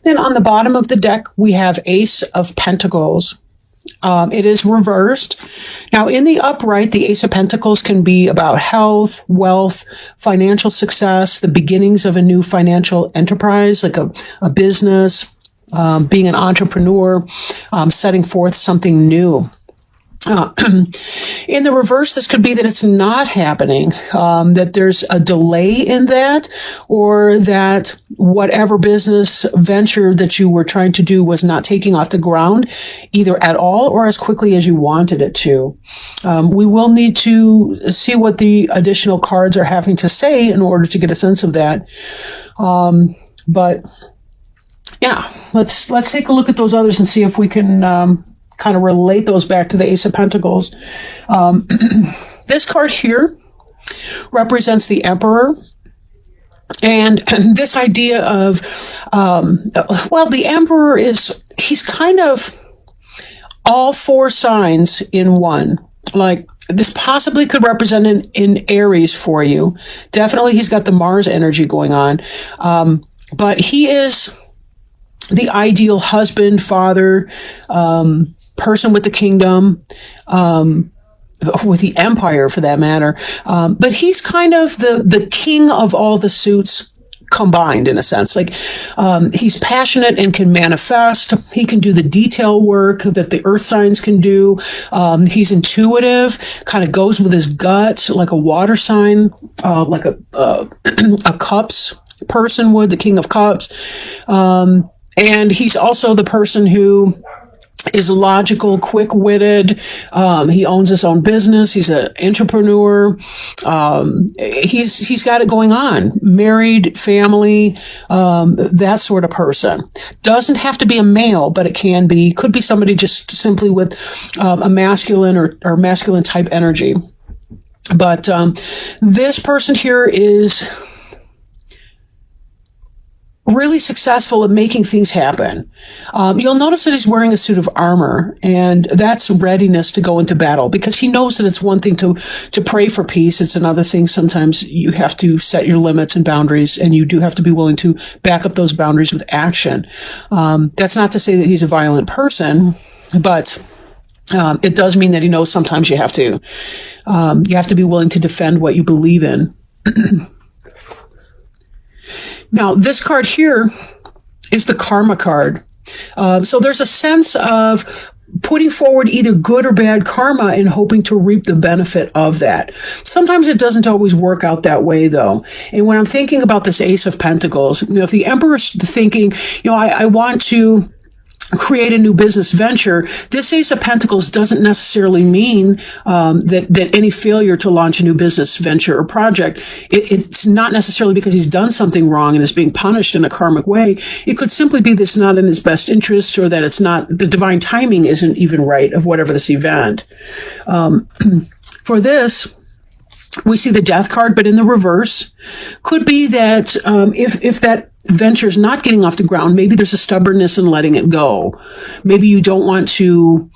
Then on the bottom of the deck, we have Ace of Pentacles. It is reversed. Now, in the upright, the Ace of Pentacles can be about health, wealth, financial success, the beginnings of a new financial enterprise, like a business, being an entrepreneur, setting forth something new. In the reverse, this could be that it's not happening, that there's a delay in that, or that whatever business venture that you were trying to do was not taking off the ground, either at all or as quickly as you wanted it to. We will need to see what the additional cards are having to say in order to get a sense of that. But yeah, let's take a look at those others and see if we can kind of relate those back to the Ace of Pentacles. This card here represents the Emperor. And this idea of, the Emperor he's kind of all four signs in one. Like, this possibly could represent in Aries for you. Definitely he's got the Mars energy going on. But he is the ideal husband, father, person with the kingdom, with the empire for that matter. But he's kind of the king of all the suits combined, in a sense. Like, he's passionate and can manifest. He can do the detail work that the earth signs can do. He's intuitive, kind of goes with his gut, like a water sign, like a cups person would, the king of cups. And he's also the person who is logical, quick-witted. He owns his own business. He's an entrepreneur. He's got it going on. Married, family, that sort of person. Doesn't have to be a male, but it can be. Could be somebody just simply with a masculine or masculine type energy. But this person here is really successful at making things happen. You'll notice that he's wearing a suit of armor, and that's readiness to go into battle, because he knows that it's one thing to pray for peace. It's another thing. Sometimes you have to set your limits and boundaries, and you do have to be willing to back up those boundaries with action. That's not to say that he's a violent person, but it does mean that he knows sometimes you have to be willing to defend what you believe in. Now, this card here is the karma card. So there's a sense of putting forward either good or bad karma and hoping to reap the benefit of that. Sometimes it doesn't always work out that way, though. And when I'm thinking about this Ace of Pentacles, if the Emperor's thinking, I want to create a new business venture, this Ace of Pentacles doesn't necessarily mean that any failure to launch a new business venture or project, it's not necessarily because he's done something wrong and is being punished in a karmic way. It could simply be that it's not in his best interest, or that it's not, the divine timing isn't even right of whatever this event. For this, we see the Death card, but in the reverse. Could be that if that venture is not getting off the ground, maybe there's a stubbornness in letting it go. Maybe you don't want to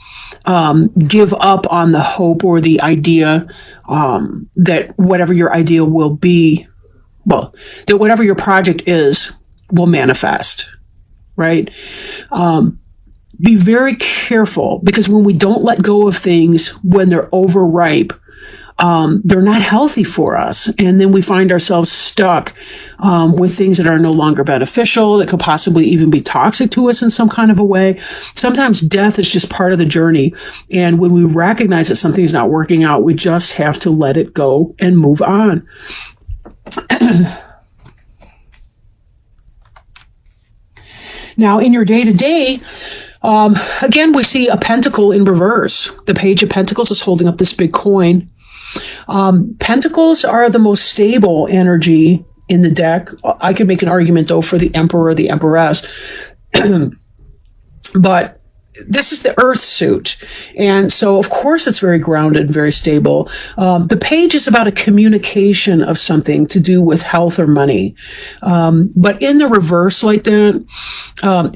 give up on the hope or the idea that whatever your idea will be, that whatever your project is will manifest, right? Be very careful, because when we don't let go of things when they're overripe, they're not healthy for us. And then we find ourselves stuck with things that are no longer beneficial, that could possibly even be toxic to us in some kind of a way. Sometimes death is just part of the journey. And when we recognize that something's not working out, we just have to let it go and move on. Now, in your day-to-day, again, we see a pentacle in reverse. The Page of Pentacles is holding up this big coin. Pentacles are the most stable energy in the deck. I could make an argument, though, for the Emperor or the Empress. But this is the earth suit. And so, of course, it's very grounded, very stable. The page is about a communication of something to do with health or money. But in the reverse like that,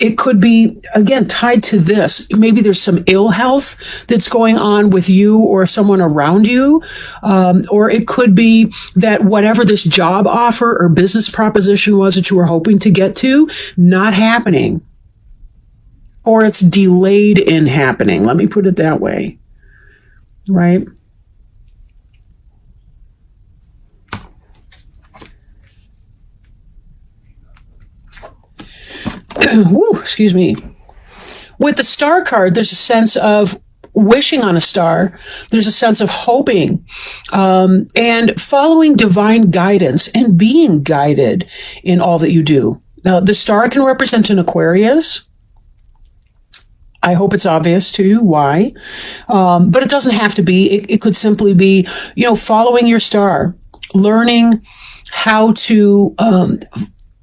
it could be, again, tied to this. Maybe there's some ill health that's going on with you or someone around you. Or it could be that whatever this job offer or business proposition was that you were hoping to get to, not happening. Or it's delayed in happening. Let me put it that way. Right? Woo, excuse me. With the star card, there's a sense of wishing on a star. There's a sense of hoping and following divine guidance and being guided in all that you do. Now, the star can represent an Aquarius. I hope it's obvious to you why. But it doesn't have to be. It could simply be, following your star, learning how to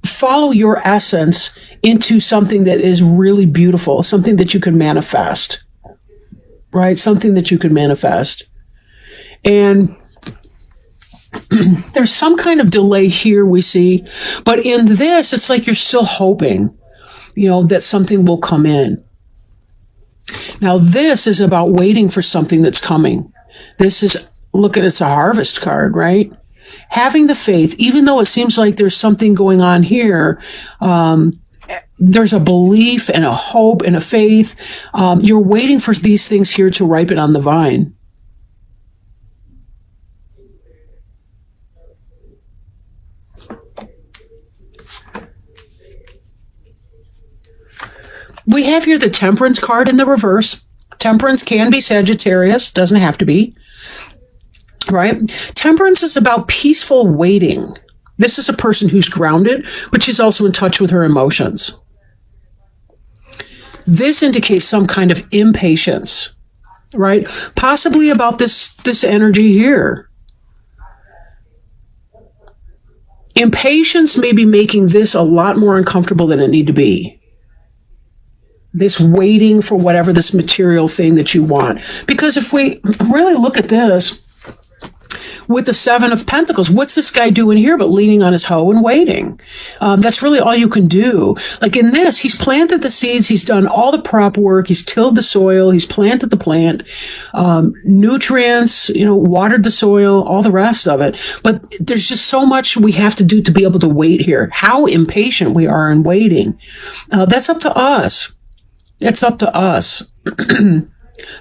follow your essence into something that is really beautiful, something that you can manifest, right? Something that you can manifest. And there's some kind of delay here we see, but in this, it's like you're still hoping, that something will come in. Now, this is about waiting for something that's coming. It's a harvest card, right? Having the faith, even though it seems like there's something going on here, there's a belief and a hope and a faith. You're waiting for these things here to ripen on the vine. We have here the Temperance card in the reverse. Temperance can be Sagittarius, doesn't have to be, right? Temperance is about peaceful waiting. This is a person who's grounded, but she's also in touch with her emotions. This indicates some kind of impatience, right? Possibly about this energy here. Impatience may be making this a lot more uncomfortable than it need to be. This waiting for whatever this material thing that you want. Because if we really look at this with the Seven of Pentacles, what's this guy doing here but leaning on his hoe and waiting? That's really all you can do. Like in this, he's planted the seeds, he's done all the prep work, he's tilled the soil, he's planted the plant, nutrients, watered the soil, all the rest of it. But there's just so much we have to do to be able to wait here. How impatient we are in waiting. That's up to us. It's up to us.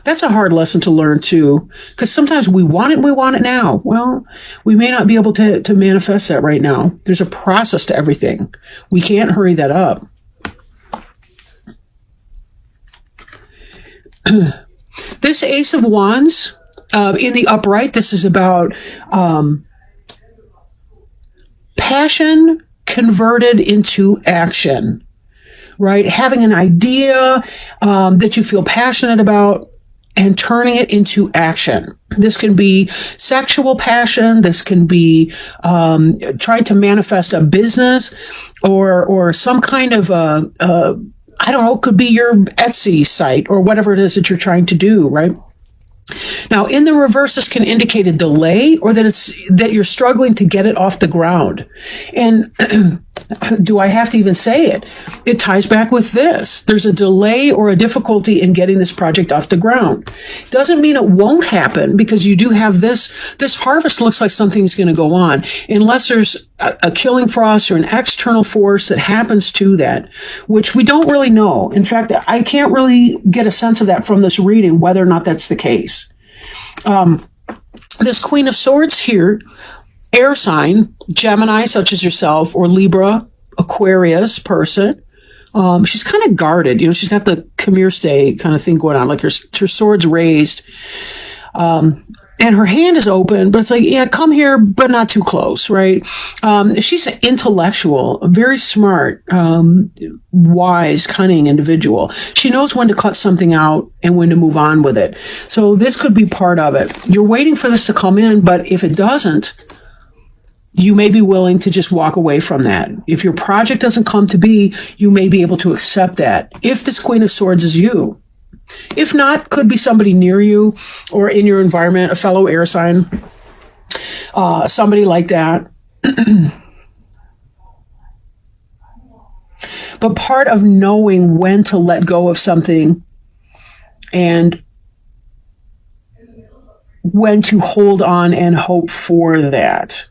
That's a hard lesson to learn too, because sometimes we want it now. Well, we may not be able to manifest that right now. There's a process to everything. We can't hurry that up. This Ace of Wands, in the upright, this is about passion converted into action. Right? Having an idea that you feel passionate about and turning it into action. This can be sexual passion. This can be trying to manifest a business or some kind of I don't know, it could be your Etsy site or whatever it is that you're trying to do, right? Now, in the reverse, this can indicate a delay or that you're struggling to get it off the ground. And do I have to even say it? It ties back with this. There's a delay or a difficulty in getting this project off the ground. Doesn't mean it won't happen because you do have this. This harvest looks like something's going to go on unless there's a killing frost or an external force that happens to that, which we don't really know. In fact, I can't really get a sense of that from this reading, whether or not that's the case. This Queen of Swords here, air sign, Gemini, such as yourself, or Libra, Aquarius person. She's kind of guarded. She's got the come here, stay kind of thing going on, like her sword's raised. And her hand is open, but it's like, yeah, come here, but not too close, right? She's an intellectual, very smart, wise, cunning individual. She knows when to cut something out and when to move on with it. So this could be part of it. You're waiting for this to come in, but if it doesn't, you may be willing to just walk away from that. If your project doesn't come to be, you may be able to accept that. If this Queen of Swords is you, If not, could be somebody near you or in your environment, a fellow air sign, somebody like that. But part of knowing when to let go of something and when to hold on and hope for that.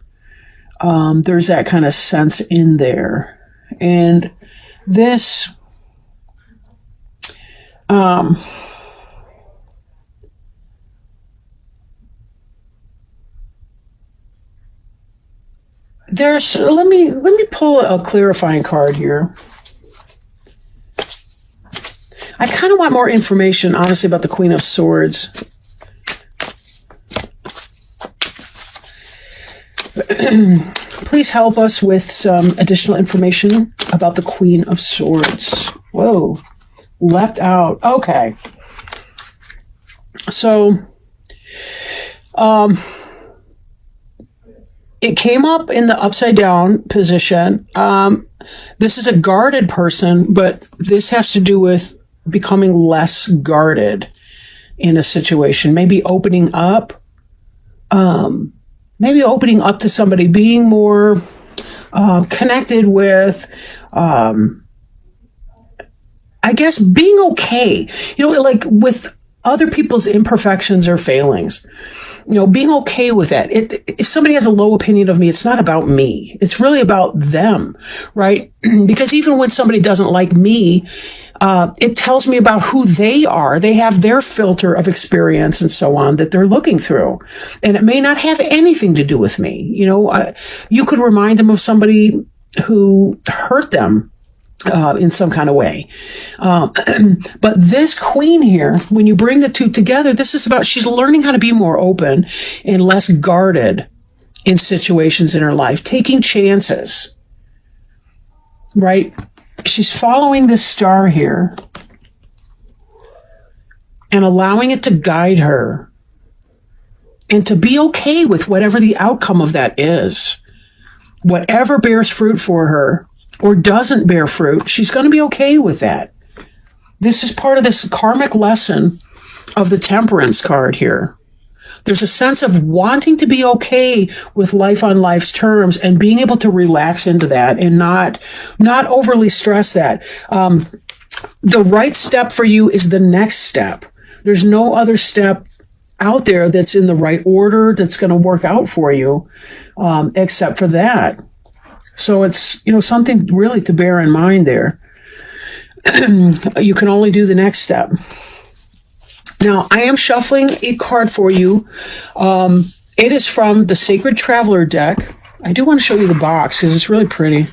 There's that kind of sense in there. And this, let me pull a clarifying card here. I kind of want more information, honestly, about the Queen of Swords. Please help us with some additional information about the Queen of Swords. Whoa, leapt out. Okay. So, it came up in the upside down position. This is a guarded person, but this has to do with becoming less guarded in a situation. Maybe opening up to somebody, being more connected with, I guess, being okay, like with other people's imperfections or failings, being okay with that. If somebody has a low opinion of me, it's not about me. It's really about them, right? Because even when somebody doesn't like me, it tells me about who they are. They have their filter of experience and so on that they're looking through. And it may not have anything to do with me. You could remind them of somebody who hurt them in some kind of way. But this queen here, when you bring the two together, this is about, she's learning how to be more open and less guarded in situations in her life, taking chances, right? She's following this star here and allowing it to guide her and to be okay with whatever the outcome of that is. Whatever bears fruit for her or doesn't bear fruit, she's going to be okay with that. This is part of this karmic lesson of the Temperance card here. There's a sense of wanting to be okay with life on life's terms and being able to relax into that and not overly stress that. The right step for you is the next step. There's no other step out there that's in the right order that's going to work out for you, except for that. So it's, something really to bear in mind there. You can only do the next step. Now, I am shuffling a card for you. It is from the Sacred Traveler deck. I do want to show you the box because it's really pretty.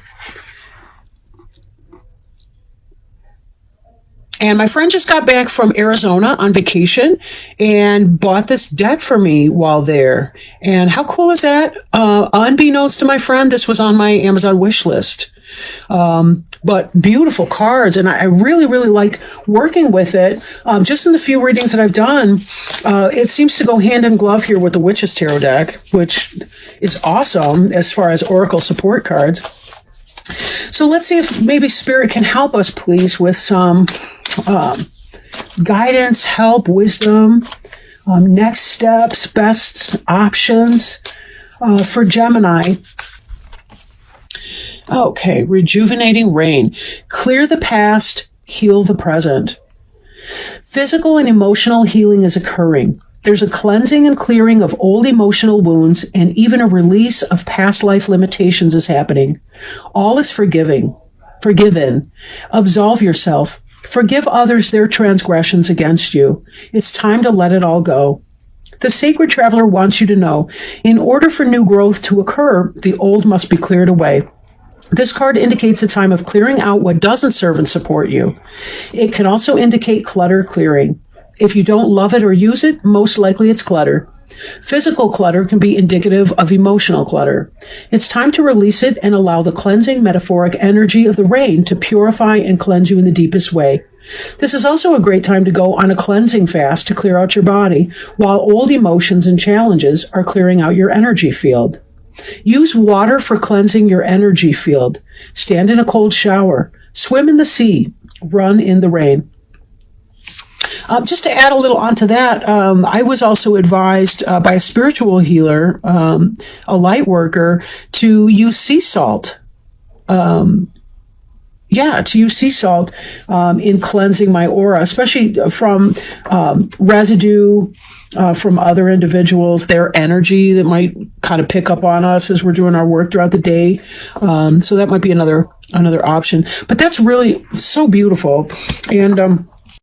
And my friend just got back from Arizona on vacation and bought this deck for me while there. And how cool is that? Unbeknownst to my friend, this was on my Amazon wish list. But beautiful cards, and I really, really like working with it. Just in the few readings that I've done, it seems to go hand in glove here with the Witch's Tarot deck, which is awesome as far as Oracle support cards. So let's see if maybe Spirit can help us, please, with some guidance, help, wisdom, next steps, best options for Gemini. Okay, rejuvenating rain. Clear the past, heal the present. Physical and emotional healing is occurring. There's a cleansing and clearing of old emotional wounds, and even a release of past life limitations is happening. All is forgiven. Absolve yourself. Forgive others their transgressions against you. It's time to let it all go. The Sacred Traveler wants you to know, in order for new growth to occur, the old must be cleared away. This card indicates a time of clearing out what doesn't serve and support you. It can also indicate clutter clearing. If you don't love it or use it, most likely it's clutter. Physical clutter can be indicative of emotional clutter. It's time to release it and allow the cleansing metaphoric energy of the rain to purify and cleanse you in the deepest way. This is also a great time to go on a cleansing fast to clear out your body, while old emotions and challenges are clearing out your energy field. Use water for cleansing your energy field. Stand in a cold shower. Swim in the sea. Run in the rain. Just to add a little onto that, I was also advised by a spiritual healer, a light worker, to use sea salt. To use sea salt in cleansing my aura, especially from residue from other individuals, their energy that might kind of pick up on us as we're doing our work throughout the day. So that might be another option. But that's really so beautiful. And